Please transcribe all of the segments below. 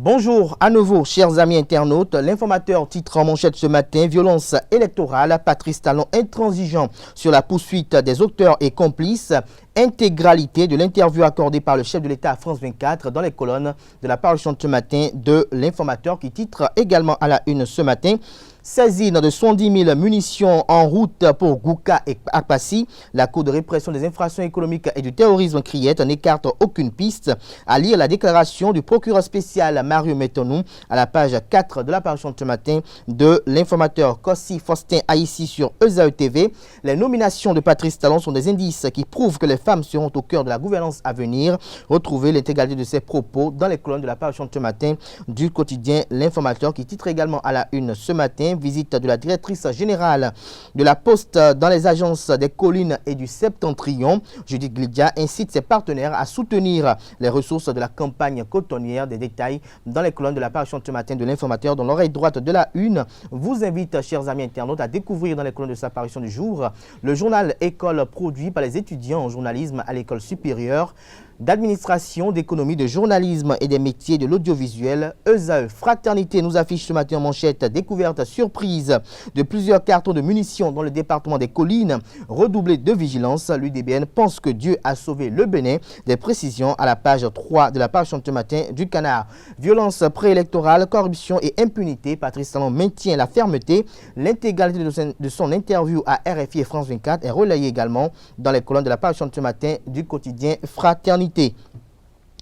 Bonjour à nouveau, chers amis internautes. L'informateur titre en manchette ce matin: violence électorale, Patrice Talon intransigeant sur la poursuite des auteurs et complices. Intégralité de l'interview accordée par le chef de l'État à France 24 dans les colonnes de la parution de ce matin de l'informateur qui titre également à la une ce matin: saisine de 70 000 munitions en route pour Gouka et Apassi. La Cour de répression des infractions économiques et du terrorisme Criette n'écarte aucune piste. À lire la déclaration du procureur spécial Mario Metonou à la page 4 de la parution de ce matin de l'informateur Kossi Faustin Haïssi sur ESAE TV. Les nominations de Patrice Talon sont des indices qui prouvent que les femmes seront au cœur de la gouvernance à venir. Retrouvez l'intégralité de ces propos dans les colonnes de la parution de ce matin du quotidien L'Informateur qui titre également à la une ce matin: visite de la directrice générale de la Poste dans les agences des collines et du Septentrion. Judith Glidia incite ses partenaires à soutenir les ressources de la campagne cotonnière. Des détails dans les colonnes de la parution de ce matin de l'Informateur, dans l'oreille droite de la une, vous invite, chers amis internautes, à découvrir dans les colonnes de sa parution du jour le journal École produit par les étudiants en journalisme à l'école supérieure d'administration, d'économie, de journalisme et des métiers de l'audiovisuel. ESAE Fraternité nous affiche ce matin en manchette: découverte surprise de plusieurs cartons de munitions dans le département des collines. Redoublée de vigilance, l'UDBN pense que Dieu a sauvé le Bénin. Des précisions à la page 3 de la parution de ce matin du Canard. Violence préélectorale, corruption et impunité, Patrice Talon maintient la fermeté. L'intégralité de son interview à RFI et France 24 est relayée également dans les colonnes de la parution de ce matin du quotidien Fraternité.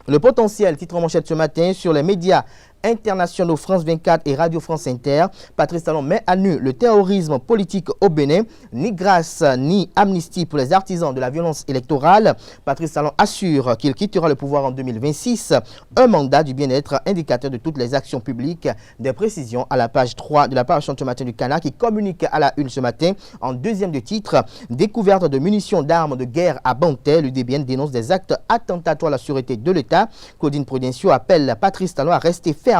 Le potentiel, titre en manchette ce matin sur les médias internationaux France 24 et Radio France Inter. Patrice Talon met à nu le terrorisme politique au Bénin. Ni grâce ni amnistie pour les artisans de la violence électorale. Patrice Talon assure qu'il quittera le pouvoir en 2026. Un mandat du bien-être, indicateur de toutes les actions publiques. Des précisions à la page 3 de la parution de ce matin du Canard qui communique à la une ce matin en deuxième de titre: découverte de munitions d'armes de guerre à Bantais. L'UDBN dénonce des actes attentatoires à la sûreté de l'État. Claudine Prudencio appelle Patrice Talon à rester ferme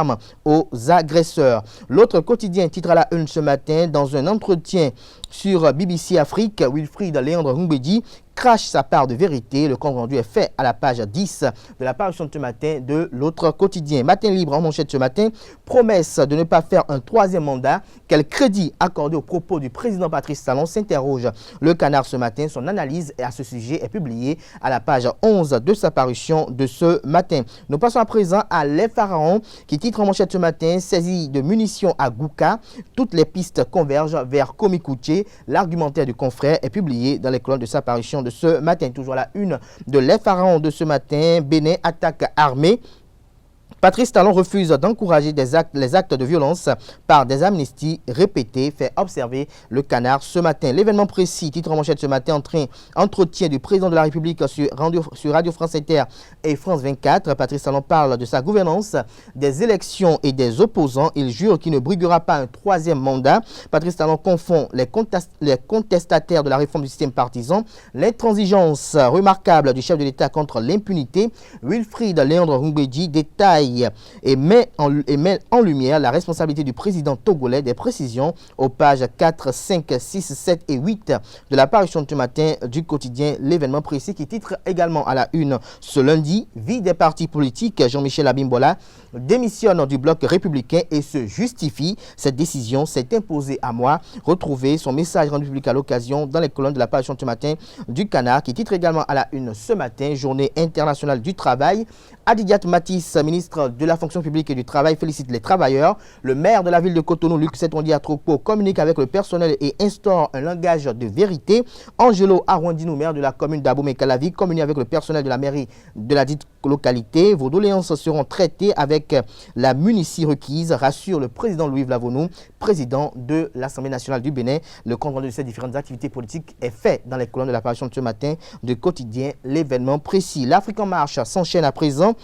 aux agresseurs. L'autre quotidien titre à la une ce matin: dans un entretien sur BBC Afrique, Wilfried Léandre Rumbedi crache sa part de vérité. Le compte rendu est fait à la page 10 de la parution de ce matin de l'autre quotidien. Matin libre en manchette ce matin: promesse de ne pas faire un troisième mandat. Quel crédit accordé aux propos du président Patrice Talon, s'interroge le Canard ce matin. Son analyse à ce sujet est publiée à la page 11 de sa parution de ce matin. Nous passons à présent à Les Pharaons qui titre en manchette ce matin: saisie de munitions à Gouka. Toutes les pistes convergent vers Komikouché. L'argumentaire du confrère est publié dans les colonnes de sa parution de ce matin. Toujours à la une de Les Pharaons de ce matin: Bénin attaque armée. Patrice Talon refuse d'encourager les actes de violence par des amnisties répétées, fait observer le Canard ce matin. L'événement précis, titre en manchette ce matin: entretien du président de la République sur Radio France Inter et France 24. Patrice Talon parle de sa gouvernance, des élections et des opposants. Il jure qu'il ne briguera pas un troisième mandat. Patrice Talon confond les contestataires de la réforme du système partisan. L'intransigeance remarquable du chef de l'État contre l'impunité. Wilfried Léandre Rumbedi détaille et met en lumière la responsabilité du président togolais. Des précisions aux pages 4, 5, 6, 7 et 8 de la parution de ce matin du quotidien L'événement précis qui titre également à la une ce lundi: vie des partis politiques. Jean-Michel Abimbola démissionne du bloc républicain et se justifie. Cette décision s'est imposée à moi. Retrouvez son message rendu public à l'occasion dans les colonnes de la parution de ce matin du Canard qui titre également à la une ce matin: journée internationale du travail. Adidiat Matisse, ministre de la fonction publique et du travail, félicite les travailleurs. Le maire de la ville de Cotonou, Luc Setondia Atrokpo, communique avec le personnel et instaure un langage de vérité. Angelo Arwandinou, maire de la commune d'Abomey-Calavi, communique avec le personnel de la mairie de la dite localité. Vos doléances seront traitées avec la munitie requise, rassure le président Louis Vlavonou, président de l'Assemblée nationale du Bénin. Le compte rendu de ces différentes activités politiques est fait dans les colonnes de la parution de ce matin du quotidien L'événement précis. L'Afrique en marche s'enchaîne à présent.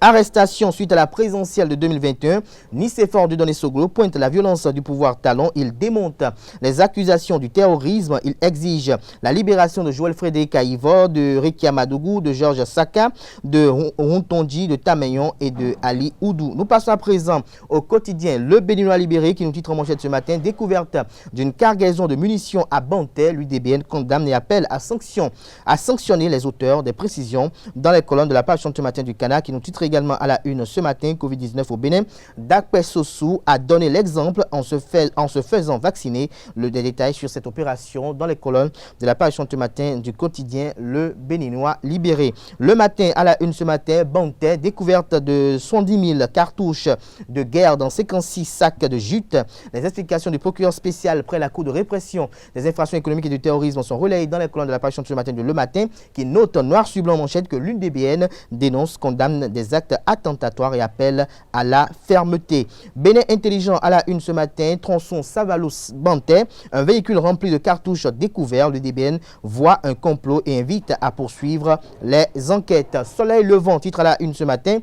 Arrestation suite à la présidentielle de 2021. Nicéphore Dieudonné Soglo pointe la violence du pouvoir Talon. Il démonte les accusations du terrorisme. Il exige la libération de Joël Frédéric Aïvo, de Rekia Madougou, de Georges Saka, de Rontondi, de Tamayon et de Ali Oudou. Nous passons à présent au quotidien Le Béninois libéré qui nous titre en manchette ce matin: découverte d'une cargaison de munitions à Bantais. L'UDBN condamne et appelle à sanctionner les auteurs. Des précisions dans les colonnes de la page de ce matin du Canard qui nous titre également à la une ce matin, Covid-19 au Bénin. Dakpe Sossou a donné l'exemple en se faisant vacciner. Le détail sur cette opération dans les colonnes de la parution ce matin du quotidien Le Béninois Libéré. Le matin, à la une ce matin, Bantais, découverte de 110 000 cartouches de guerre dans 56 sacs de jute. Les explications du procureur spécial près la Cour de répression des infractions économiques et du terrorisme sont relayées dans les colonnes de la parution ce matin de Le Matin, qui note noir sur blanc manchette que l'UNDBN dénonce, condamne des actes attentatoires et appelle à la fermeté. Bénin intelligent à la une ce matin, tronçon Savalos-Bantais, un véhicule rempli de cartouches découvert. L'UNDBN voit un complot et invite à poursuivre les enquêtes. Soleil levant, titre à la une ce matin.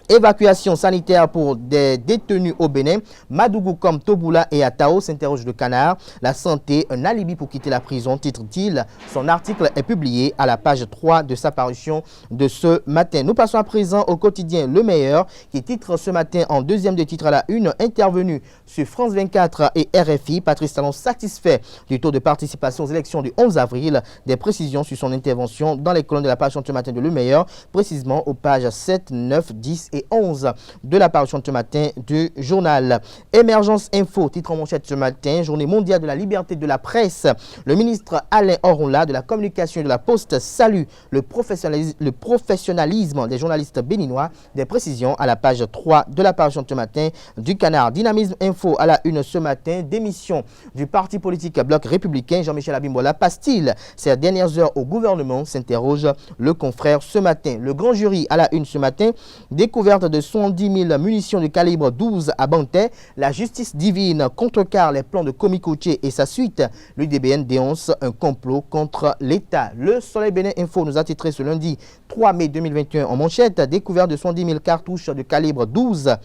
Évacuation sanitaire pour des détenus au Bénin. Madougou comme Toboula et Atao, s'interroge le Canard. La santé, un alibi pour quitter la prison, titre-t-il. Son article est publié à la page 3 de sa parution de ce matin. Nous passons à présent au quotidien Le Meilleur, qui titre ce matin en deuxième de titre à la une, intervenu sur France 24 et RFI. Patrice Talon satisfait du taux de participation aux élections du 11 avril. Des précisions sur son intervention dans les colonnes de la parution de ce matin de Le Meilleur, précisément aux pages 7, 9, 10 et 11 de la parution de ce matin du journal. Émergence Info, titre en manchette ce matin, journée mondiale de la liberté de la presse. Le ministre Alain Orunla de la communication et de la poste salue le professionnalisme des journalistes béninois. Des précisions à la page 3 de la parution de ce matin du Canard. Dynamisme Info à la une ce matin, démission du parti politique Bloc républicain. Jean-Michel Abimbola passe-t-il ces dernières heures au gouvernement, s'interroge le confrère ce matin. Le grand jury à la une ce matin, découverte de 110 000 munitions de calibre 12 à Bantais. La justice divine contrecarre les plans de Komikoche et sa suite. L'UDBN dénonce un complot contre l'État. Le Soleil Bénin Info nous a titré ce lundi 3 mai 2021 en manchette, découverte de 110 000 cartouches de calibre 12.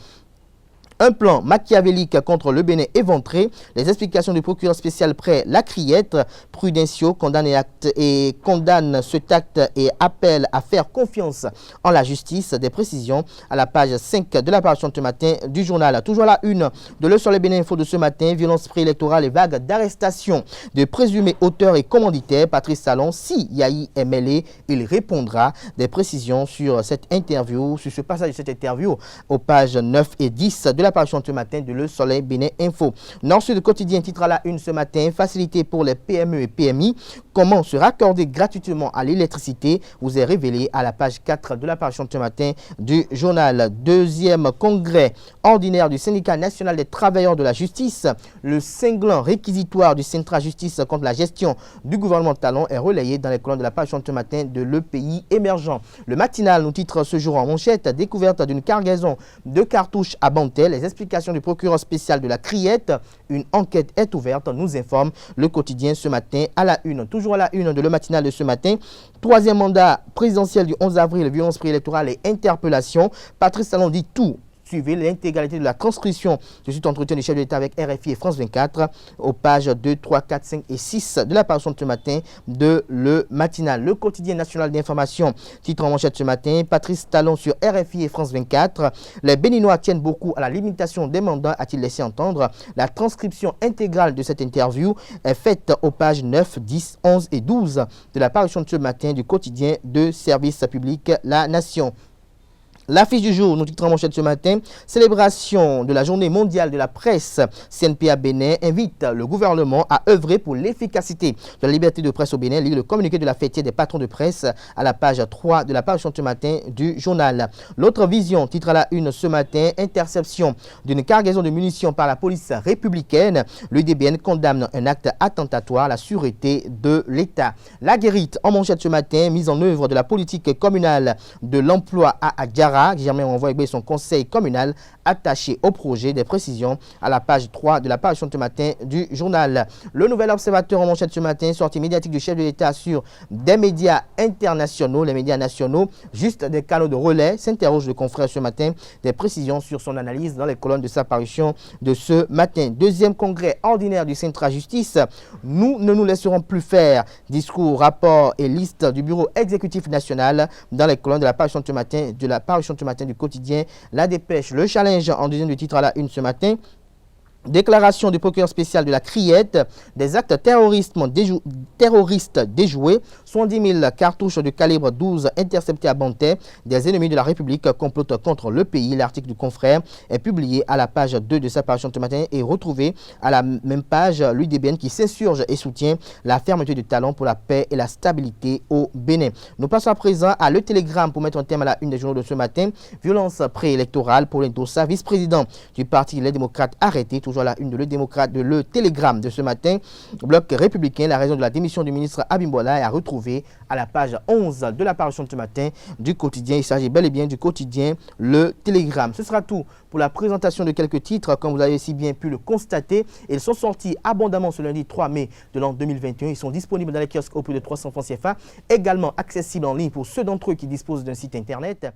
Un plan machiavélique contre le Bénin éventré. Les explications du procureur spécial près la Criette. Prudentiaux condamne cet acte et appelle à faire confiance en la justice. Des précisions à la page 5 de la parution de ce matin du journal. Toujours à la une de Le Soleil Bénin Info de ce matin, violence préélectorale et vague d'arrestation de présumés auteurs et commanditaires. Patrice Talon, si Yahi est mêlé, il répondra. Des précisions sur cette interview, sur ce passage de cette interview aux pages 9 et 10 de la parution de ce matin de Le Soleil Bénin Info. Nord-Sud quotidien titre à la une ce matin, facilité pour les PME et PMI. Comment se raccorder gratuitement à l'électricité vous est révélé à la page 4 de la parution de ce matin du journal. Deuxième congrès ordinaire du syndicat national des travailleurs de la justice. Le cinglant réquisitoire du Centra Justice contre la gestion du gouvernement Talon est relayé dans les colonnes de la parution de ce matin de Le Pays émergent. Le matinal nous titre ce jour en manchette, découverte d'une cargaison de cartouches à Bantais. Les explications du procureur spécial de la Criette. Une enquête est ouverte, nous informe le quotidien ce matin à la une. Toujours à la une de Le Matinal de ce matin. Troisième mandat présidentiel du 11 avril, violence préélectorale et interpellation. Patrice Talon dit tout. Suivez l'intégralité de la transcription de cet entretien du chef de l'État avec RFI et France 24 aux pages 2, 3, 4, 5 et 6 de la parution de ce matin de Le Matinal. Le quotidien national d'information, titre en manchette ce matin, Patrice Talon sur RFI et France 24. Les Béninois tiennent beaucoup à la limitation des mandats, a-t-il laissé entendre. La transcription intégrale de cette interview est faite aux pages 9, 10, 11 et 12 de la parution de ce matin du quotidien de service public La Nation. L'affiche du jour, nous titrons en manchette ce matin, célébration de la journée mondiale de la presse. CNPA Bénin invite le gouvernement à œuvrer pour l'efficacité de la liberté de presse au Bénin. Lire le communiqué de la fêtière des patrons de presse à la page 3 de la parution de ce matin du journal. L'autre vision, titre à la une ce matin, interception d'une cargaison de munitions par la police républicaine. L'UDBN condamne un acte attentatoire à la sûreté de l'État. La guérite en manchette ce matin, mise en œuvre de la politique communale de l'emploi à Adjara. Germain envoie son conseil communal attaché au projet. Des précisions à la page 3 de la parution de ce matin du journal. Le Nouvel Observateur en manchette ce matin, sortie médiatique du chef de l'État sur des médias internationaux, les médias nationaux, juste des canaux de relais, s'interroge le confrère ce matin. Des précisions sur son analyse dans les colonnes de sa parution de ce matin. Deuxième congrès ordinaire du Centra Justice. Nous ne nous laisserons plus faire. Discours, rapport et liste du bureau exécutif national dans les colonnes de la parution de ce matin du quotidien La Dépêche. Le challenge en deuxième du titre à la une ce matin. Déclaration du procureur spécial de la Criette, des actes terroristes déjoués, 70 000 cartouches de calibre 12 interceptées à Bantais, des ennemis de la République complotent contre le pays. L'article du confrère est publié à la page 2 de sa parution ce matin et retrouvé à la même page l'UDBN qui s'insurge et soutient la fermeture du talon pour la paix et la stabilité au Bénin. Nous passons à présent à Le Télégramme pour mettre un thème à la une des journaux de ce matin. Violence préélectorale pour Lentosa, vice-président du parti Les Démocrates arrêté. Toujours à la une de Le Télégramme de ce matin. Bloc républicain, la raison de la démission du ministre Abimbola est à retrouver à la page 11 de la parution de ce matin du quotidien. Il s'agit bel et bien du quotidien Le Télégramme. Ce sera tout pour la présentation de quelques titres. Comme vous avez si bien pu le constater, ils sont sortis abondamment ce lundi 3 mai de l'an 2021. Ils sont disponibles dans les kiosques au prix de 300 francs CFA, également accessibles en ligne pour ceux d'entre eux qui disposent d'un site internet.